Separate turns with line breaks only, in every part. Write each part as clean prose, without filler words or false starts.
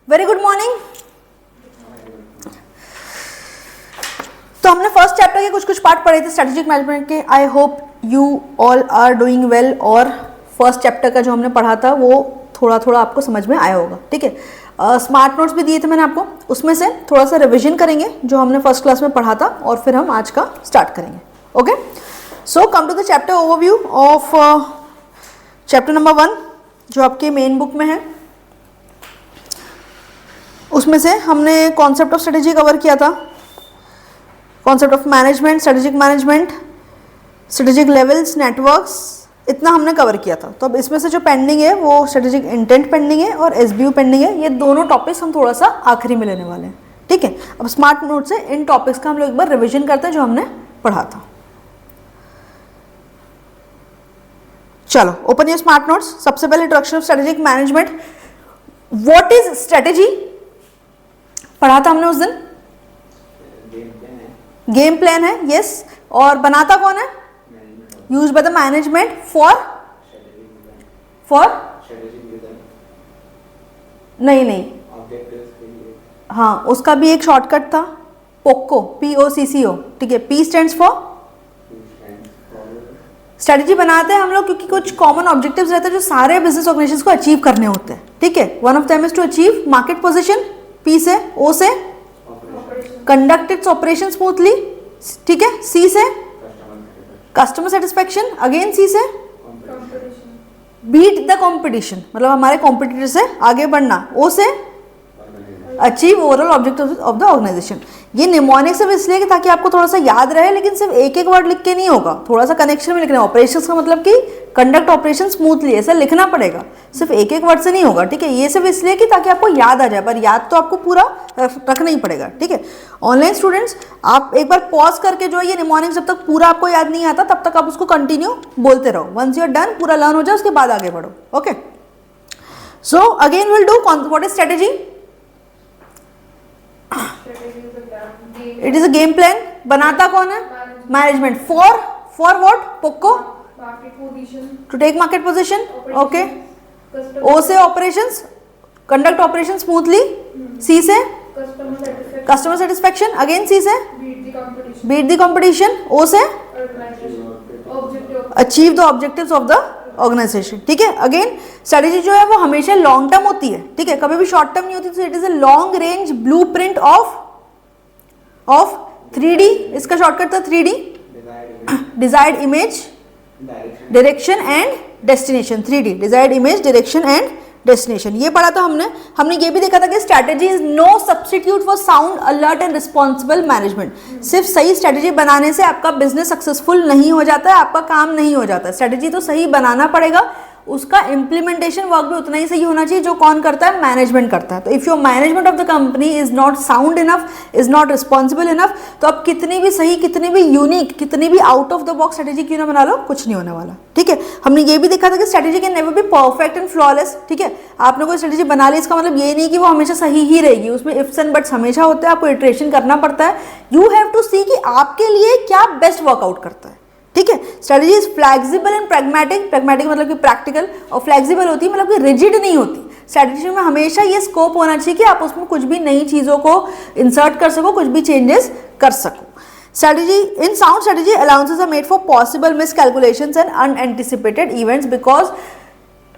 Very good morning. तो हमने first chapter के कुछ पार्ट पढ़े थे स्ट्रेटेजिक मैनेजमेंट के। I hope you all are doing well और फर्स्ट चैप्टर का जो हमने पढ़ा था वो थोड़ा थोड़ा आपको समझ में आया होगा। ठीक है, स्मार्ट नोट्स भी दिए थे मैंने आपको, उसमें से थोड़ा सा रिविजन करेंगे जो हमने फर्स्ट क्लास में पढ़ा था और फिर हम आज का स्टार्ट करेंगे। Okay, so come to the chapter overview of chapter number 1 जो आपके मेन बुक में है। उसमें से हमने कॉन्सेप्ट ऑफ स्ट्रेटेजी कवर किया था, concept of management, strategic management, strategic levels, networks, इतना हमने कवर किया था। तो अब इसमें से जो पेंडिंग है वो स्ट्रेटेजिक इंटेंट पेंडिंग है और एसबीयू पेंडिंग है। ये दोनों टॉपिक्स हम थोड़ा सा आखिरी में लेने वाले हैं। ठीक है, अब स्मार्ट नोट से इन टॉपिक्स का हम लोग एक बार रिविजन करते हैं जो हमने पढ़ा था। चलो ओपन योर स्मार्ट नोट्स। सबसे पहले introduction of strategic management. What is strategy पढ़ा था हमने उस दिन। गेम प्लान है, यस। और बनाता कौन है? Use by the management for नहीं, हाँ उसका भी एक शॉर्टकट था, पोक्को, POCCO। ठीक है, P स्टैंड्स फॉर स्ट्रेटेजी बनाते हैं हम लोग क्योंकि कुछ कॉमन ऑब्जेक्टिव्स रहते हैं जो सारे बिजनेस ऑर्गेनाइजेशंस को अचीव करने होते हैं। ठीक है, one of them is to achieve market position, P से, O से कंडक्ट इट्स ऑपरेशन स्मूथली। ठीक है, C से कस्टमर सेटिस्फेक्शन, अगेन C से बीट द कंपटीशन, मतलब हमारे कॉम्पिटिटर से आगे बढ़ना, O से achieve overall objective of the organisation. ये निमोनिक सिर्फ इसलिए कि ताकि आपको थोड़ा सा याद रहे, लेकिन सिर्फ एक एक वर्ड लिख के नहीं होगा, थोड़ा सा कनेक्शन में लिखना है। ऑपरेशंस का मतलब कि कंडक्ट ऑपरेशन स्मूथली, ऐसा लिखना पड़ेगा, सिर्फ एक एक वर्ड से नहीं होगा। ठीक है, ये सिर्फ इसलिए कि ताकि आपको याद आ जाए, पर याद तो आपको पूरा रखना ही पड़ेगा। ठीक है, ऑनलाइन स्टूडेंट्स आप एक बार पॉज करके जो है ये निमोनिक जब तक पूरा आपको याद नहीं आता तब तक आप उसको कंटिन्यू बोलते रहो। वंस यू आर डन, पूरा लर्न हो जाए उसके बाद आगे बढ़ो। Okay, so again will do what is strategy. It is a game plan. बनाता कौन है? Management. For what? POCO, to take market position. Okay, O से operations, conduct operation smoothly. C से कस्टमर सेटिस्फेक्शन, अगेन C से beat the competition. O से achieve the objectives of the organisation. ठीक है, again strategy जो है वो हमेशा लॉन्ग टर्म होती है। ठीक है, कभी भी शॉर्ट टर्म नहीं होती। तो it is a long range blueprint of 3D। इसका शॉर्टकट था 3D, desired image, direction and destination. 3D, desired image, direction and destination. ये पढ़ा था हमने ये भी देखा था कि strategy is no substitute for sound, alert and responsible management. सिर्फ सही स्ट्रैटेजी बनाने से आपका बिजनेस सक्सेसफुल नहीं हो जाता है, आपका काम नहीं हो जाता है। स्ट्रैटेजी तो सही बनाना पड़ेगा, उसका इम्प्लीमेंटेशन वर्क भी उतना ही सही होना चाहिए जो कौन करता है? मैनेजमेंट करता है। तो if your management of the company is not sound enough, is not responsible enough, तो आप कितनी भी सही, कितनी भी यूनिक, कितनी भी out of the box strategy क्यों ना बना लो, कुछ नहीं होने वाला। ठीक है, हमने ये भी देखा था कि strategy can never be perfect and flawless. ठीक है, आपने कोई स्ट्रेटेजी बना ली, इसका मतलब ये नहीं कि वो हमेशा सही ही रहेगी, उसमें इफ्स एंड बट्स हमेशा होते हैं, आपको इटरेशन करना पड़ता है। यू हैव टू सी कि आपके लिए क्या बेस्ट वर्कआउट करता है। ठीक है, strategy is flexible and pragmatic. Pragmatic मतलब कि प्रैक्टिकल, और फ्लेक्सिबल होती है मतलब कि रिजिड नहीं होती। स्ट्रेटेजी में हमेशा ये स्कोप होना चाहिए कि आप उसमें कुछ भी नई चीज़ों को इंसर्ट कर सको, कुछ भी चेंजेस कर सको। Strategy in sound strategy allowances are made for possible miscalculations and unanticipated events, because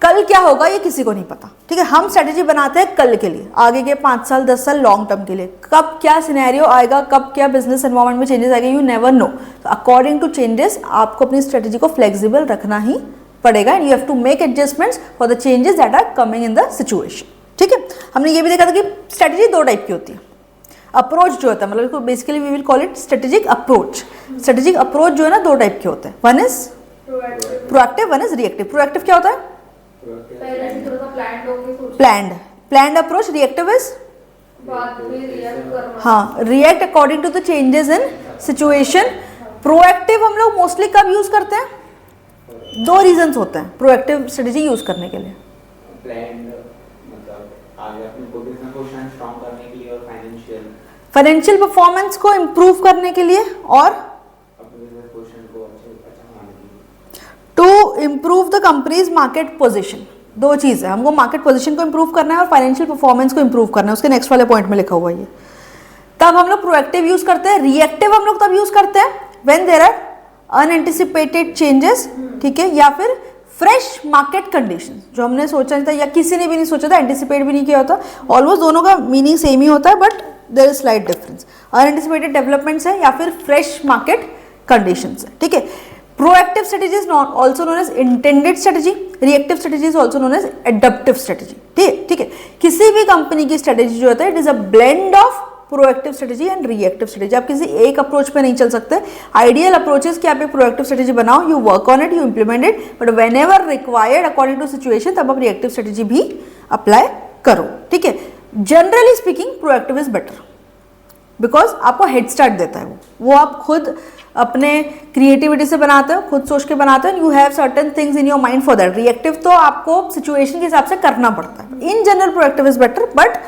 कल क्या होगा ये किसी को नहीं पता। ठीक है, हम स्ट्रेटेजी बनाते हैं कल के लिए, आगे के 5 साल 10 साल लॉन्ग टर्म के लिए। कब क्या सिनेरियो आएगा, कब क्या बिजनेस एनवायरनमेंट में चेंजेस आएगा, यू नेवर नो। तो अकॉर्डिंग टू चेंजेस आपको अपनी स्ट्रेटेजी को फ्लेक्सिबल रखना ही पड़ेगा and you have to make adjustments for the changes that are coming in the situation. ठीक है, हमने ये भी देखा था कि स्ट्रेटेजी 2 टाइप की होती है। अप्रोच जो होता है, मतलब basically we will call it strategic approach. Strategic approach जो है ना 2 टाइप के होते हैं, one is proactive, one is reactive. Proactive क्या होता है? Planned approach. रिएक्टिव इज हाँ, react according to the changes in situation. Proactive हम लोग मोस्टली कब यूज करते हैं? 2 रीजंस होते हैं प्रोएक्टिव स्ट्रेटेजी यूज करने के लिए। फाइनेंशियल परफॉर्मेंस को इंप्रूव करने के लिए और to improve the company's market position. दो चीज़ है, हमको मार्केट पोजीशन को इंप्रूव करना है और फाइनेंशियल परफॉर्मेंस को इंप्रूव करना है, उसके नेक्स्ट वाले पॉइंट में लिखा हुआ है ये। तब हम लोग प्रोएक्टिव यूज करते हैं। रिएक्टिव हम लोग तब यूज करते हैं when there are unanticipated changes, ठीक है, या फिर फ्रेश मार्केट कंडीशन, जो हमने सोचा नहीं था या किसी ने भी नहीं सोचा था, एंटिसिपेट भी नहीं किया होता। ऑलमोस्ट दोनों का मीनिंग सेम ही होता है, but there is slight difference. Unanticipated developments है या फिर फ्रेश मार्केट कंडीशंस है, ठीक है। Proactive strategy is also known as intended strategy, reactive strategy is also known as adaptive strategy, ठीक है। किसी भी कंपनी की स्ट्रेटेजी जो होता है, it is a blend of proactive strategy and reactive strategy. आप किसी एक अप्रोच पे नहीं चल सकते। आइडियल अप्रोचेस कि आप एक प्रोएक्टिव स्ट्रेटेजी बनाओ, you work on it, you implement it, but whenever required according to situation तब आप रिएक्टिव स्ट्रेटेजी भी अप्लाई करो, ठीक है। Generally speaking proactive is better because आपको हेड स्टार्ट देता है। वो आप खुद अपने क्रिएटिविटी से बनाते हो, खुद सोच के बनाते हो, you have certain things in your mind for that. Reactive तो आपको सिचुएशन के हिसाब से करना पड़ता है। In general proactive is better, but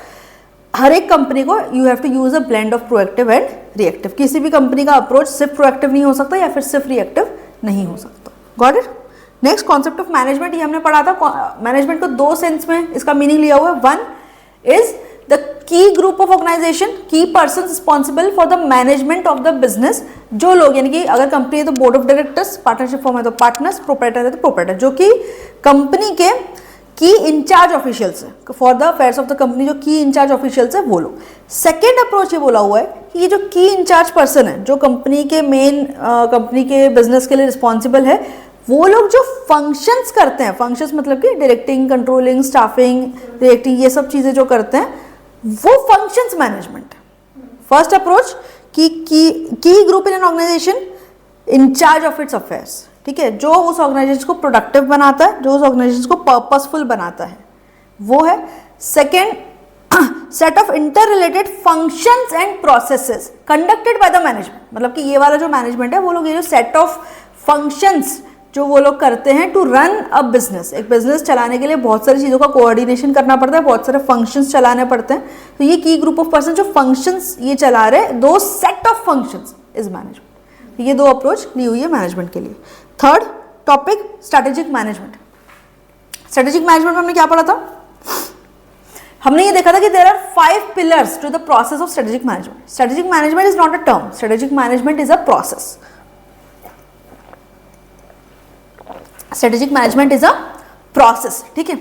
हर एक कंपनी को you have to use a blend of proactive and reactive. किसी भी कंपनी का अप्रोच सिर्फ प्रोएक्टिव नहीं हो सकता या फिर सिर्फ रिएक्टिव नहीं हो सकता। Got it. Next concept of management, ये हमने पढ़ा था। मैनेजमेंट को दो सेंस में इसका मीनिंग लिया हुआ है। One is the key group of organisation, key person responsible for the management of the business. जो लोग, यानी कि अगर कंपनी है तो board of directors, partnership form है तो पार्टनर्स, प्रोप्राइटर है तो प्रोप्राइटर, जो कि कंपनी के की इंचार्ज ऑफिशियल्स है for the affairs of the company. जो की इंचार्ज ऑफिशियल्स है वो लोग। सेकेंड अप्रोच ये बोला हुआ है कि ये जो की इंचार्ज पर्सन है, जो कंपनी के मेन कंपनी के बिजनेस के लिए रिस्पॉन्सिबल है, वो लोग जो फंक्शंस करते हैं, फंक्शंस मतलब कि डायरेक्टिंग, कंट्रोलिंग, स्टाफिंग, रिएक्टिंग, ये सब चीजें जो करते हैं वो फंक्शंस मैनेजमेंट। फर्स्ट अप्रोच की group in an organisation in charge of its affairs, ठीक है, जो उस ऑर्गेनाइजेशन को प्रोडक्टिव बनाता है, जो उस ऑर्गेनाइजेशन को पर्पसफुल बनाता है, वो है। Second, set of inter related functions and processes conducted by the management, मतलब कि ये वाला जो मैनेजमेंट है वो लोग ये जो सेट ऑफ फंक्शंस जो वो लोग करते हैं टू रन अ बिजनेस। एक बिजनेस चलाने के लिए बहुत सारी चीज़ों का कोऑर्डिनेशन करना पड़ता है, बहुत सारे फंक्शंस चलाने पड़ते हैं। तो ये की ग्रुप ऑफ पर्सन जो फंक्शंस ये चला रहे हैं, दो set of functions is management. ये दो अप्रोच ली हुई है मैनेजमेंट के लिए। Third topic strategic management. Strategic management में हमने क्या पढ़ा था? हमने ये देखा था कि there are 5 pillars to the process of strategic management. Strategic management is not a term, strategic management is a process. Strategic management is a process, ठीक है।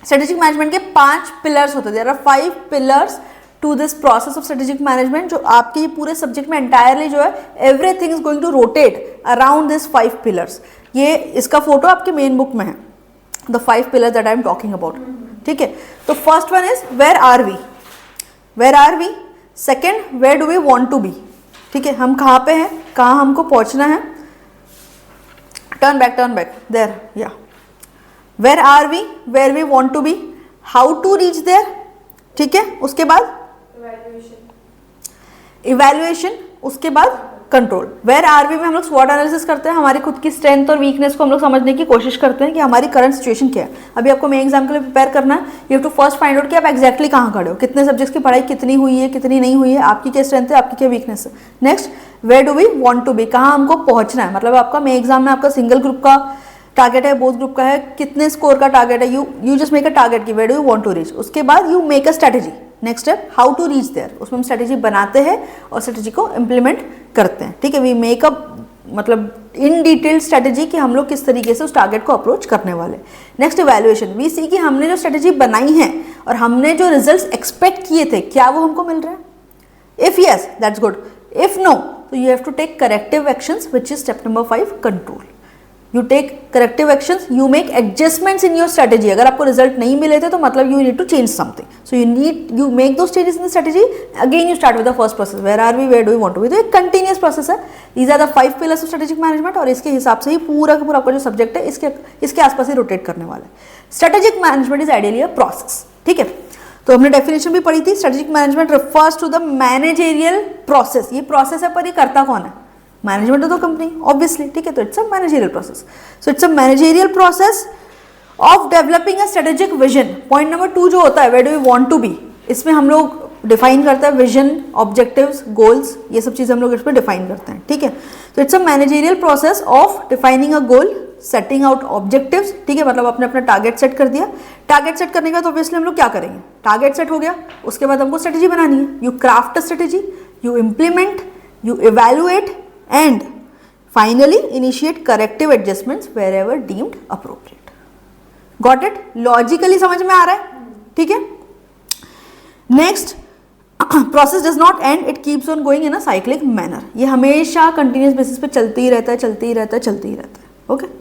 स्ट्रेटेजिक मैनेजमेंट के 5 पिलर्स होते हैं। There are 5 pillars to this process of strategic management, जो आपके ये पूरे subject में एंटायरली जो है everything is going to rotate around this 5 pillars. ये इसका फोटो आपके मेन बुक में है, the 5 pillars that I am talking about, ठीक है। तो first one is where are we, where are we. Second, where do we want to be, ठीक है, हम कहाँ पे हैं, कहाँ हमको पहुंचना है। टर्न बैक देयर, या where are we, where we want to be, how to reach there, ठीक है। उसके बाद इवैल्यूएशन, उसके बाद कंट्रोल। वेयर आर वी में हम लोग स्वॉट एनालिसिस करते हैं, हमारी खुद की स्ट्रेंथ और वीकनेस को हम लोग समझने की कोशिश करते हैं कि हमारी करंट सिचुएशन क्या है। अभी आपको मेन एग्जाम के लिए प्रिपेयर करना है, you have to first find out कि आप एक्जैक्टली कहाँ खड़े हो, कितने सब्जेक्ट्स की पढ़ाई कितनी हुई है, कितनी नहीं हुई है, आपकी क्या स्ट्रेंथ है, आपकी क्या वीकनेस है। Next, where do we want to be, कहाँ हमको पहुंचना है। मतलब आपका मेन एग्जाम में आपका सिंगल ग्रुप का टारगेट है, बोथ ग्रुप का है, कितने स्कोर का टारगेट है, you just make a target की where do you want to reach. उसके बाद you make a strategy. Next step, how to reach there, उसमें हम स्ट्रेटेजी बनाते हैं और स्ट्रेटेजी को इम्प्लीमेंट करते हैं, ठीक है। वी मेक अ मतलब इन डिटेल स्ट्रेटेजी कि हम लोग किस तरीके से उस टारगेट को अप्रोच करने वाले। Next, evaluation. वी सी कि हमने जो स्ट्रेटेजी बनाई है और हमने जो रिजल्ट्स एक्सपेक्ट किए थे, क्या वो हमको मिल रहे हैं। If yes, that's good. If no, तो you have to take corrective actions, which is step number 5, control. You take corrective actions, you make adjustments in your strategy. अगर आपको रिजल्ट नहीं मिले थे तो मतलब you need to change something, so you make those changes in the strategy. Again you start with the first process, where are we, where do we want to B. तो एक continuous process है। These are the 5 pillars of strategic management, और इसके हिसाब से ही पूरा का पूरा आपका जो सब्जेक्ट है इसके आसपास ही रोटेट करने वाला है। Strategic management is ideally a process, ठीक है। तो हमने डेफिनेशन भी पढ़ी थी, strategic management refers to the managerial process. ये प्रोसेस है पर ये करता कौन है, मैनेजमेंट तो कंपनी ऑब्वियसली, ठीक है। तो it's a managerial process. So it's a managerial process of developing a strategic vision. Point number 2 जो होता है, where do we want to be, इसमें हम लोग डिफाइन करता है विजन, ऑब्जेक्टिव्स, गोल्स, ये सब चीज़ें हम लोग इसमें डिफाइन करते हैं, ठीक है। तो it's a managerial process of defining a goal, setting out objectives, ठीक है, मतलब आपने अपना टारगेट सेट कर दिया। टारगेट सेट करने का तो ऑब्वियसली हम लोग क्या करेंगे, टारगेट सेट हो गया, उसके बाद हमको स्ट्रेटेजी बनानी है। You craft a strategy, you implement, you evaluate and finally initiate corrective adjustments wherever deemed appropriate. Got it? Logically समझ में आ रहा है, ठीक है। Next, process does not end, it keeps on going in a cyclic manner. ये हमेशा continuous basis पे चलते ही रहता है, चलते ही रहता है, चलते ही रहता है, ओके।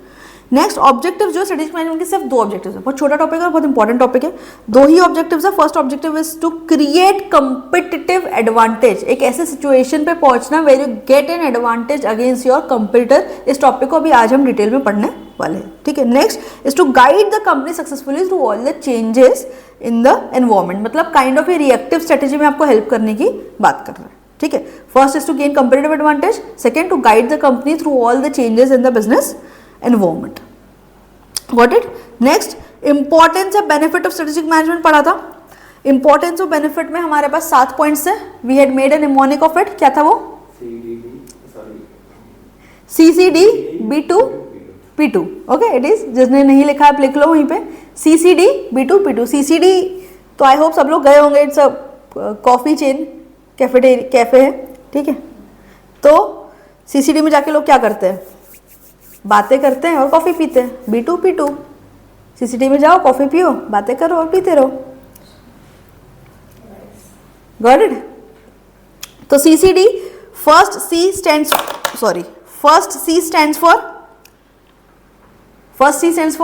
नेक्स्ट, ऑब्जेक्टिव जो स्ट्रेटेजिक मैनेजमेंट के सिर्फ 2 ऑब्जेक्टिव्स है, बहुत छोटा टॉपिक है और बहुत इंपॉर्टेंट टॉपिक है। 2 ही ऑब्जेक्टिव्स है। First objective is to create competitive advantage, एक ऐसे सिचुएशन पे पहुंचना where you get an advantage against your competitor. इस टॉपिक को अभी आज हम डिटेल में पढ़ने वाले हैं, ठीक है। Next is to guide the company successfully through all the changes in the environment, मतलब kind of a reactive strategy में आपको हेल्प करने की बात कर रहे हैं, ठीक है। First is to gain competitive advantage, second to guide the company through all the changes in the business environment. Got it? Next, importance या बेनिफिट ऑफ स्ट्रेटेजिक मैनेजमेंट पढ़ा था। इंपॉर्टेंस और बेनिफिट में हमारे पास 7 पॉइंट्स है। We had made a mnemonic of it. क्या था वो? CCD B2 P2। Okay, it is, जिसने नहीं लिखा आप लिख लो वहीं पे, CCD B2 P2। CCD तो आई होप सब लोग गए होंगे, it's a coffee chain, cafe है, ठीक है। तो CCD में जाके लोग क्या करते हैं, बातें करते हैं और कॉफ़ी पीते हैं। B2 P2, CCD में जाओ, कॉफ़ी पियो, बातें करो और पीते रहो। Got it? तो CCD, first C stands for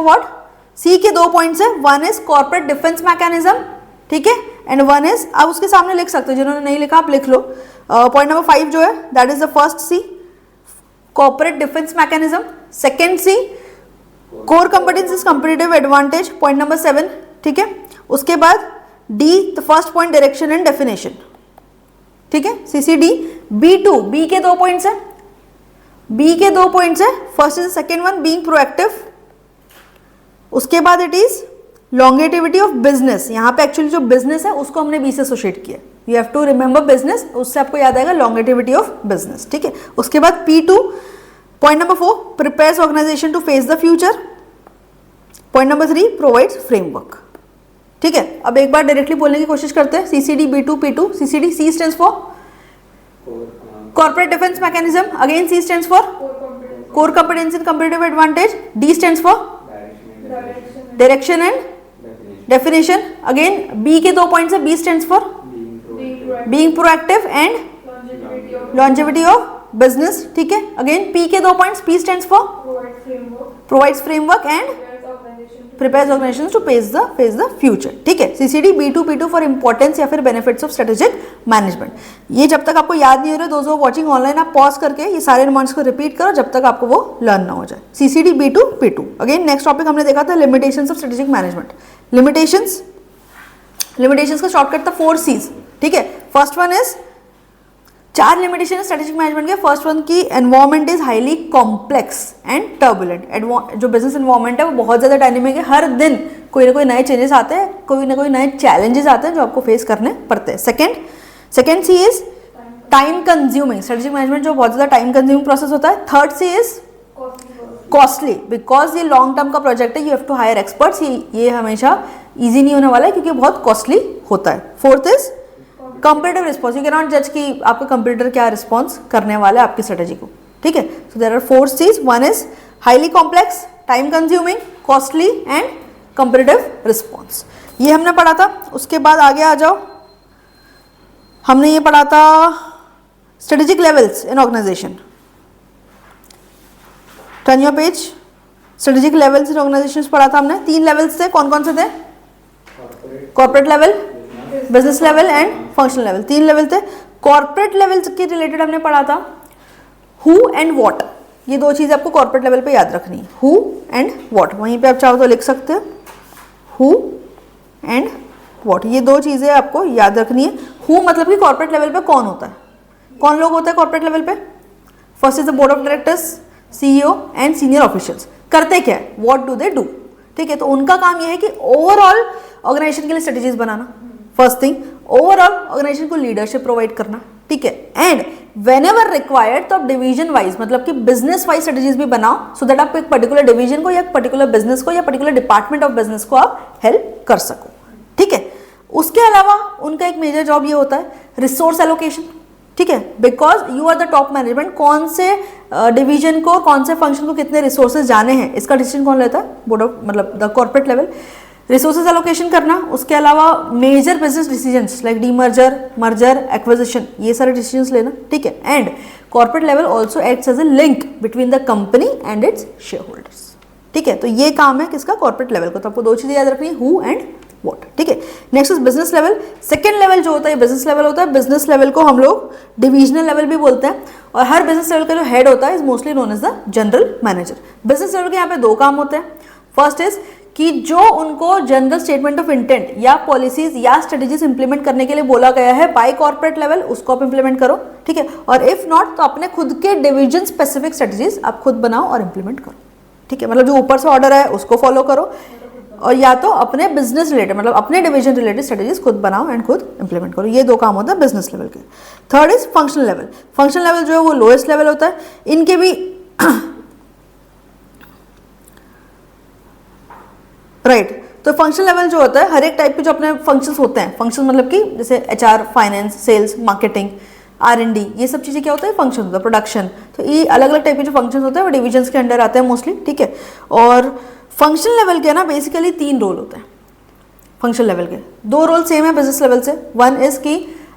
what? C के 2 पॉइंट्स है। One is corporate defence mechanism, ठीक है, एंड वन इज, आप उसके सामने लिख सकते हो, जिन्होंने नहीं लिखा आप लिख लो। पॉइंट नंबर 5 जो है, that is the first C, corporate defence mechanism. Second C, core कंपिटेंसीज competitive advantage, point number 7, ठीक है। उसके बाद D, the first point direction and definition, ठीक है। CCD B2, B के 2 पॉइंट्स है, B के 2 पॉइंट्स है। First is second one being proactive, उसके बाद it is longevity of business. यहाँ पे एक्चुअली जो बिजनेस है उसको हमने बी से एसोसिएट किया। You have to remember business, उससे आपको याद आएगा लॉन्गेटिविटी ऑफ बिजनेस, ठीक है। उसके बाद P2, point number 4, prepares organisation to face the future. Point number 3, provides framework, ठीक है। अब एक बार डायरेक्टली बोलने की कोशिश करते हैं। CCD B2 P2, CCD C stands for corporate defence mechanism, again C stands for core competency competitive advantage, D stands for direction and definition, again B के 2 पॉइंट्स है, B stands for being proactive and longevity of business, ठीक है। Again P के 2 points, P stands for provides framework and prepares organisations to face the future, ठीक है। CCD B2 P2 for importance या फिर benefits of strategic management. ये जब तक आपको याद नहीं हो रहा, दोस्तों वाचिंग ऑनलाइन, आप पॉज करके ये सारे रिमार्क्स को रिपीट करो जब तक आपको वो लर्न ना हो जाए। CCD B2 P2। Again next topic हमने देखा था limitations of strategic management. Limitations का शॉर्टकट था 4 C's, ठीक है। फर्स्ट वन इज, 4 लिमिटेशन है स्ट्रेटेजिक मैनेजमेंट के। फर्स्ट वन की environment is highly complex and turbulent. जो बिजनेस एनवायरमेंट है वो बहुत ज़्यादा डायनेमिक है, हर दिन कोई ना कोई नए चेंजेस आते हैं, कोई ना कोई नए चैलेंजेस आते हैं जो आपको फेस करने पड़ते हैं। Second C is time consuming, strategic management जो बहुत ज़्यादा टाइम कंज्यूमिंग प्रोसेस होता है। Third C is costly, because ये लॉन्ग टर्म का प्रोजेक्ट है, you have to hire experts, ये हमेशा ईजी नहीं होने वाला है क्योंकि बहुत कॉस्टली होता है। Fourth is competitive response, you can not जज कि आपका कंप्यूटर क्या रिस्पॉन्स करने वाला है आपकी स्ट्रेटेजी को, ठीक है। So there are 4 C's, one is highly complex, time consuming, costly and competitive response. ये हमने पढ़ा था। उसके बाद आगे आ जाओ, हमने ये पढ़ा था strategic levels in organisation. Turn your page. Strategic levels in organisation पढ़ा था हमने। 3 लेवल्स थे, कौन कौन से थे? Corporate level, business level and functional level, 3 level थे। कॉर्पोरेट लेवल के रिलेटेड हमने पढ़ा था हु एंड व्हाट। ये 2 चीज़ आपको कॉर्पोरेट लेवल पे याद रखनी है, हु एंड व्हाट। वहीं पे आप चाहो तो लिख सकते हो हु एंड व्हाट, ये 2 चीज़ें आपको याद रखनी है। हु मतलब कि कॉर्पोरेट लेवल पे कौन होता है, कौन लोग होते हैं कॉर्पोरेट लेवल पे? First is the board of directors, CEO and senior officials. करते क्या है, व्हाट डू दे डू, ठीक है। तो उनका काम यह है कि ओवरऑल ऑर्गेनाइजेशन के लिए स्ट्रेटेजीज बनाना, फर्स्ट थिंग। ओवरऑल ऑर्गेनाइजेशन को लीडरशिप प्रोवाइड करना, ठीक है। एंड वेन एवर रिक्वायर्ड तो आप डिवीजन वाइज मतलब कि बिजनेस वाइज स्ट्रेटेजीज भी बनाओ, सो दैट आप एक पर्टिकुलर डिवीजन को या पर्टिकुलर बिजनेस को या पर्टिकुलर डिपार्टमेंट ऑफ बिजनेस को आप हेल्प कर सको, ठीक है। उसके अलावा उनका एक मेजर जॉब ये होता है रिसोर्स एलोकेशन, ठीक है, because you are the top management, कौन से डिवीजन को कौन से फंक्शन को कितने रिसोर्सेज जाने हैं इसका डिसीजन कौन लेता है, बोर्ड ऑफ मतलब the corporate level. Resources allocation करना, उसके अलावा major business decisions like demerger, merger, acquisition, ये सारे डिसीजंस लेना, ठीक है। And corporate level also acts as a link between the company and its shareholders, ठीक है। तो ये काम है किसका, कॉर्पोरेट लेवल को। तो आपको दो चीजें याद रखनी है, हु एंड व्हाट, ठीक है। Next is business level. Second level जो होता है बिजनेस लेवल होता है। बिजनेस लेवल को हम लोग डिविजनल लेवल भी बोलते हैं, और हर बिजनेस लेवल का जो हेड होता है is mostly known as the general manager. Business level के यहाँ पे दो काम होते हैं। फर्स्ट इज कि जो उनको जनरल स्टेटमेंट ऑफ इंटेंट या पॉलिसीज या स्ट्रेटेजीज इंप्लीमेंट करने के लिए बोला गया है बाय कॉर्पोरेट लेवल, उसको आप इंप्लीमेंट करो, ठीक है। और इफ नॉट तो अपने खुद के डिवीजन स्पेसिफिक स्ट्रेटेजीज आप खुद बनाओ और इंप्लीमेंट करो, ठीक है। मतलब जो ऊपर से ऑर्डर है उसको फॉलो करो, और या तो अपने बिजनेस रिलेटेड मतलब अपने डिवीजन रिलेटेड स्ट्रेटेजीज खुद बनाओ एंड खुद इंप्लीमेंट करो। ये दो काम होता है बिजनेस लेवल के। Third is functional level. Functional level जो है वो लोएस्ट लेवल होता है। इनके भी राइट तो फंक्शनल लेवल जो होता है हर एक टाइप के जो अपने फंक्शंस होते हैं, फंक्शन मतलब कि जैसे HR, finance, sales, marketing, R&D, ये सब चीजें क्या होता है, फंक्शन होता है, प्रोडक्शन। तो ये अलग अलग टाइप के जो फंक्शंस होते हैं वो डिविजन्स के अंडर आते हैं मोस्टली, ठीक है। और फंक्शनल लेवल के ना बेसिकली 3 रोल होते हैं। फंक्शनल लेवल के 2 रोल सेम है बिजनेस लेवल से। वन इज कि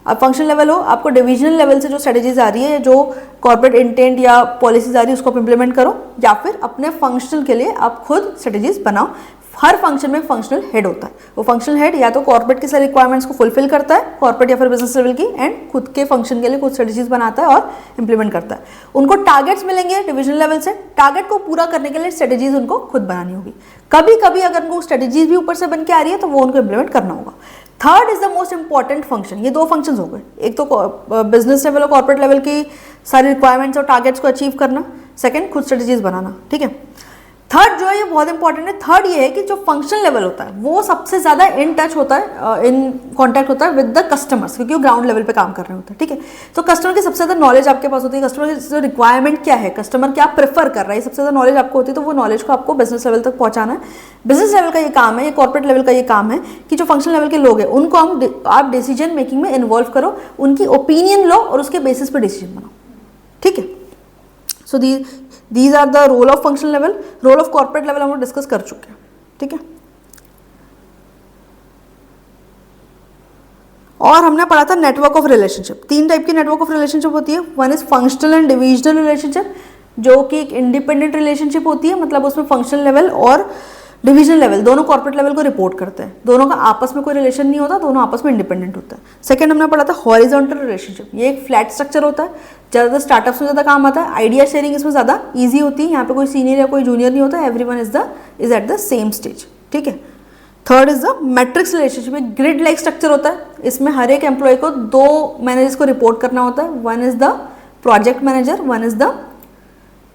आप फंक्शनल लेवल हो, आपको डिविजनल लेवल से जो स्ट्रेटेजीज आ रही है, जो कॉर्पोरेट इंटेंट या पॉलिसीज आ रही है उसको आप इंप्लीमेंट करो, या फिर अपने फंक्शनल के लिए आप खुद स्ट्रेटेजीज बनाओ। हर फंक्शन में फंक्शनल हेड होता है। वो फंक्शनल हेड या तो कॉर्पोरेट की सारी रिक्वायरमेंट्स को फुलफिल करता है, कॉर्पोरेट या फिर बिजनेस लेवल की, एंड खुद के फंक्शन के लिए कुछ स्ट्रेटेजीज बनाता है और इंप्लीमेंट करता है। उनको टारगेट्स मिलेंगे डिविजनल लेवल से, टारगेट को पूरा करने के लिए स्ट्रेटेजीज उनको खुद बनानी होगी। कभी कभी अगर उनको स्ट्रेटेजीज भी ऊपर से बन के आ रही है तो वो उनको इंप्लीमेंट करना होगा। Third is the most important function. ये 2 फंक्शन हो गए, एक तो बिजनेस लेवल और कॉर्पोरेट लेवल की सारी रिक्वायरमेंट्स और टारगेट्स को अचीव करना, सेकंड खुद स्ट्रेटेजीज बनाना, ठीक है। थर्ड जो है ये बहुत इंपॉर्टेंट है। थर्ड ये है कि जो फंक्शनल लेवल होता है वो सबसे ज्यादा इन टच होता है, इन कॉन्टैक्ट होता है विद द कस्टमर्स, क्योंकि वो ग्राउंड लेवल पे काम कर रहे होते हैं, ठीक है। तो कस्टमर की सबसे ज्यादा नॉलेज आपके पास होती है, कस्टमर की रिक्वायरमेंट क्या है, कस्टमर क्या प्रेफर कर रहा है, सबसे ज्यादा नॉलेज आपको होती है। तो वो नॉलेज को आपको बिजनेस लेवल तक पहुंचाना है। बिजनेस लेवल का ये काम है, ये कॉर्पोरेट लेवल का ये काम है कि जो फंक्शनल लेवल के लोग हैं उनको आप डिसीजन मेकिंग में इन्वॉल्व करो, उनकी ओपिनियन लो और उसके बेसिस पर डिसीजन बनाओ, ठीक है। So these are the role of functional level. Role of corporate level हम लोग डिस्कस कर चुके हैं, ठीक है। और हमने पढ़ा था नेटवर्क ऑफ रिलेशनशिप। 3 टाइप की नेटवर्क ऑफ रिलेशनशिप होती है। One is functional and divisional relationship, जो कि एक इंडिपेंडेंट रिलेशनशिप होती है, मतलब उसमें फंक्शनल लेवल और डिविजनल लेवल दोनों कॉर्पोरेट लेवल को रिपोर्ट करते हैं, दोनों का आपस में कोई रिलेशन नहीं होता, दोनों आपस में इंडिपेंडेंट होता है। सेकंड हमने पढ़ा था हॉरिजॉन्टल रिलेशनशिप। ये एक फ्लैट स्ट्रक्चर होता है, ज़्यादातर स्टार्टअप्स में ज़्यादा काम आता है, आइडिया शेयरिंग इसमें ज़्यादा ईजी होती है, यहाँ पे कोई सीनियर या कोई जूनियर नहीं होता, everyone is at the same stage, ठीक है। Third is the matrix relationship. एक ग्रिड लाइक स्ट्रक्चर होता है, इसमें हर एक एम्प्लॉय को 2 मैनेजर्स को रिपोर्ट करना होता है। One is the project manager, one is the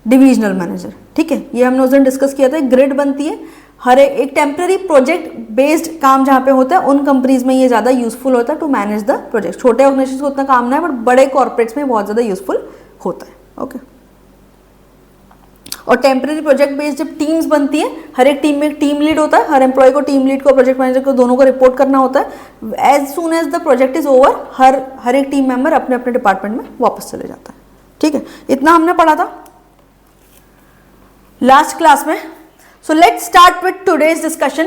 divisional manager, ठीक है। ये हमने उस दिन डिस्कस किया था। ग्रिड बनती है, हर एक टेम्पररी प्रोजेक्ट बेस्ड काम जहाँ पे होता है उन कंपनीज में ये ज़्यादा यूजफुल होता है टू मैनेज द प्रोजेक्ट। छोटे ऑर्गेनाइजेशन को उतना काम नहीं है, बट बड़े कॉर्पोरेट्स में बहुत ज़्यादा यूजफुल होता है, ओके। और टेम्पररी प्रोजेक्ट बेस्ड जब टीम्स बनती है, हर एक टीम में एक टीम लीड होता है, हर एम्प्लॉय को टीम लीड को प्रोजेक्ट मैनेजर को दोनों को रिपोर्ट करना होता है। As soon as the project is over हर एक टीम मेंबर अपने अपने डिपार्टमेंट में वापस चले जाता है, ठीक है। इतना हमने पढ़ा था लास्ट क्लास में। So let's start with today's discussion.